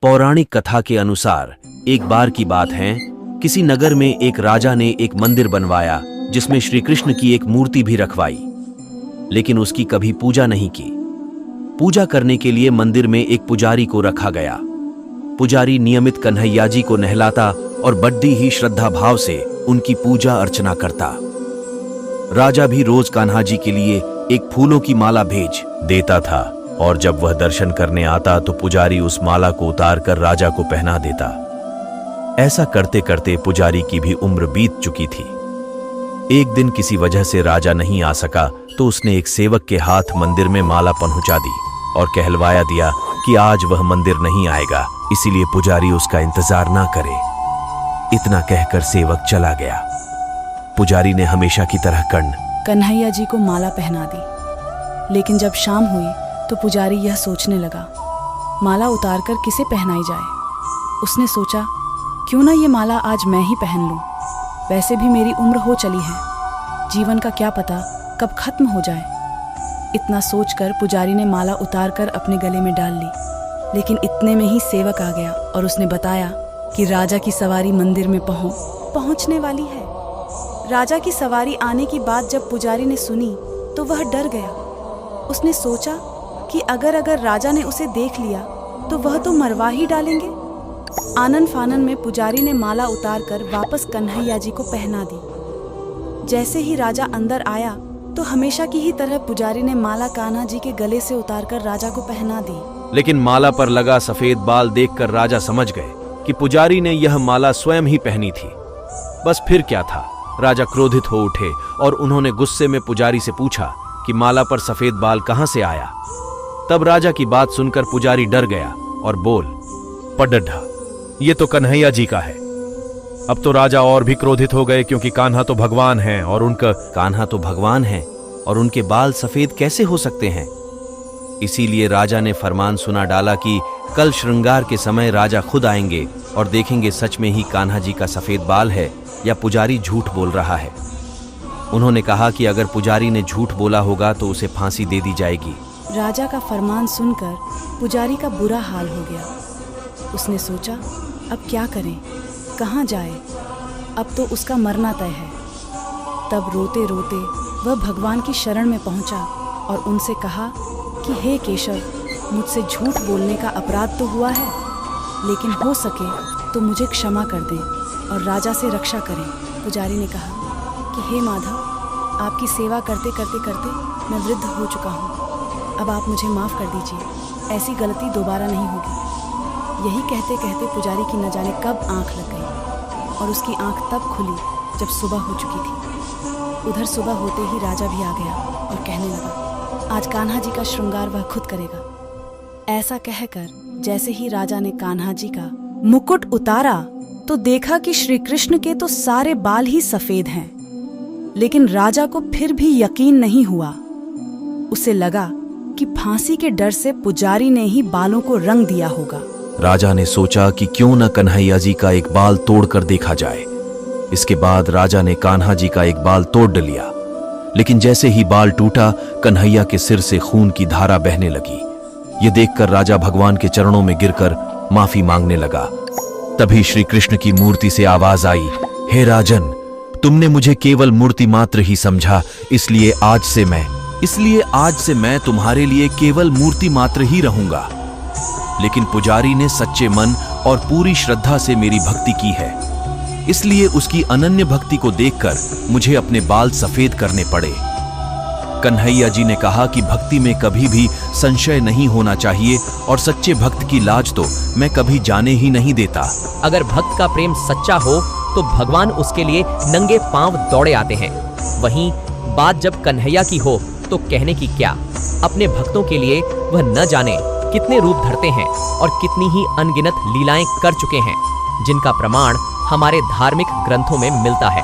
पौराणिक कथा के अनुसार एक बार की बात है, किसी नगर में एक राजा ने एक मंदिर बनवाया जिसमें श्री कृष्ण की एक मूर्ति भी रखवाई, लेकिन उसकी कभी पूजा नहीं की। पूजा करने के लिए मंदिर में एक पुजारी को रखा गया। पुजारी नियमित कन्हैया जी को नहलाता और बड़ी ही श्रद्धा भाव से उनकी पूजा अर्चना करता। राजा भी रोज कान्हा जी के लिए एक फूलों की माला भेज देता था और जब वह दर्शन करने आता तो पुजारी उस माला को उतार कर राजा को पहना देता। ऐसा करते करते पुजारी की भी उम्र बीत चुकी थी। एक दिन किसी वजह से राजा नहीं आ सका तो उसने एक सेवक के हाथ मंदिर में माला पहुंचा दी और कहलवाया दिया कि आज वह मंदिर नहीं आएगा, इसीलिए पुजारी उसका इंतजार ना करे। इतना कहकर सेवक चला गया। पुजारी ने हमेशा की तरह कन्हैया जी को माला पहना दी, लेकिन जब शाम हुई तो पुजारी यह सोचने लगा, माला उतारकर किसे पहनाई जाए। उसने सोचा, क्यों ना ये माला आज मैं ही पहन लूं। वैसे भी मेरी उम्र हो चली है, जीवन का क्या पता कब खत्म हो जाए। इतना सोचकर पुजारी ने माला उतारकर अपने गले में डाल ली, लेकिन इतने में ही सेवक आ गया और उसने बताया कि राजा की सवारी मंदिर में पहुंचने वाली है। राजा की सवारी आने की बात जब पुजारी ने सुनी तो वह डर गया। उसने सोचा कि अगर राजा ने उसे देख लिया तो वह तो मरवा ही डालेंगे। आनन फानन में पुजारी ने माला उतारकर वापस कन्हैया जी को पहना दी। जैसे ही राजा अंदर आया तो हमेशा की ही तरह पुजारी ने माला कान्हा जी के गले से उतारकर राजा को पहना दी। लेकिन माला पर लगा सफेद बाल देखकर राजा समझ गए कि पुजारी ने यह माला स्वयं ही पहनी थी। बस फिर क्या था, राजा क्रोधित हो उठे और उन्होंने गुस्से में पुजारी से पूछा कि माला पर सफेद बाल कहां से आया। तब राजा की बात सुनकर पुजारी डर गया और बोल पडढ़ा, ये तो कन्हैया जी का है। अब तो राजा और भी क्रोधित हो गए क्योंकि कान्हा तो भगवान हैं और उनके बाल सफेद कैसे हो सकते हैं। इसीलिए राजा ने फरमान सुना डाला कि कल श्रृंगार के समय राजा खुद आएंगे और देखेंगे सच में ही कान्हा जी का सफेद बाल है या पुजारी झूठ बोल रहा है। उन्होंने कहा कि अगर पुजारी ने झूठ बोला होगा तो उसे फांसी दे दी जाएगी। राजा का फरमान सुनकर पुजारी का बुरा हाल हो गया। उसने सोचा, अब क्या करें, कहाँ जाए, अब तो उसका मरना तय है। तब रोते रोते वह भगवान की शरण में पहुंचा और उनसे कहा कि हे केशव, मुझसे झूठ बोलने का अपराध तो हुआ है, लेकिन हो सके तो मुझे क्षमा कर दें और राजा से रक्षा करें। पुजारी ने कहा कि हे माधव, आपकी सेवा करते करते मैं वृद्ध हो चुका हूँ, अब आप मुझे माफ़ कर दीजिए, ऐसी गलती दोबारा नहीं होगी। यही कहते कहते पुजारी की न जाने कब आंख लग गई और उसकी आंख तब खुली जब सुबह हो चुकी थी। उधर सुबह होते ही राजा भी आ गया और कहने लगा, आज कान्हा जी का श्रृंगार वह खुद करेगा। ऐसा कहकर जैसे ही राजा ने कान्हा जी का मुकुट उतारा तो देखा कि श्री कृष्ण के तो सारे बाल ही सफेद हैं। लेकिन राजा को फिर भी यकीन नहीं हुआ। उसे लगा कि फांसी के डर से पुजारी ने ही बालों को रंग दिया होगा। राजा ने सोचा कि क्यों न कन्हैया जी का एक बाल तोड़कर देखा जाए। इसके बाद राजा ने कान्हा जी का एक बाल तोड़ लिया, लेकिन जैसे ही बाल टूटा कन्हैया के सिर से खून की धारा बहने लगी। ये देखकर राजा भगवान के चरणों में गिरकर माफी मांगने लगा। तभी श्री कृष्ण की मूर्ति से आवाज आई, हे राजन, तुमने मुझे केवल मूर्ति मात्र ही समझा, इसलिए आज से मैं तुम्हारे लिए केवल मूर्ति मात्र ही रहूंगा। लेकिन पुजारी ने सच्चे मन और पूरी श्रद्धा से मेरी भक्ति की है, इसलिए उसकी अनन्य भक्ति को देखकर मुझे अपने बाल सफेद करने पड़े। कन्हैया जी ने कहा कि भक्ति में कभी भी संशय नहीं होना चाहिए और सच्चे भक्त की लाज तो मैं कभी जाने ही नहीं देता। अगर भक्त का प्रेम सच्चा हो तो भगवान उसके लिए नंगे पांव दौड़े आते हैं। वहीं बात जब कन्हैया की हो तो कहने की क्या। अपने भक्तों के लिए वह न जाने कितने रूप धरते हैं और कितनी ही अनगिनत लीलाएं कर चुके हैं, जिनका प्रमाण हमारे धार्मिक ग्रंथों में मिलता है।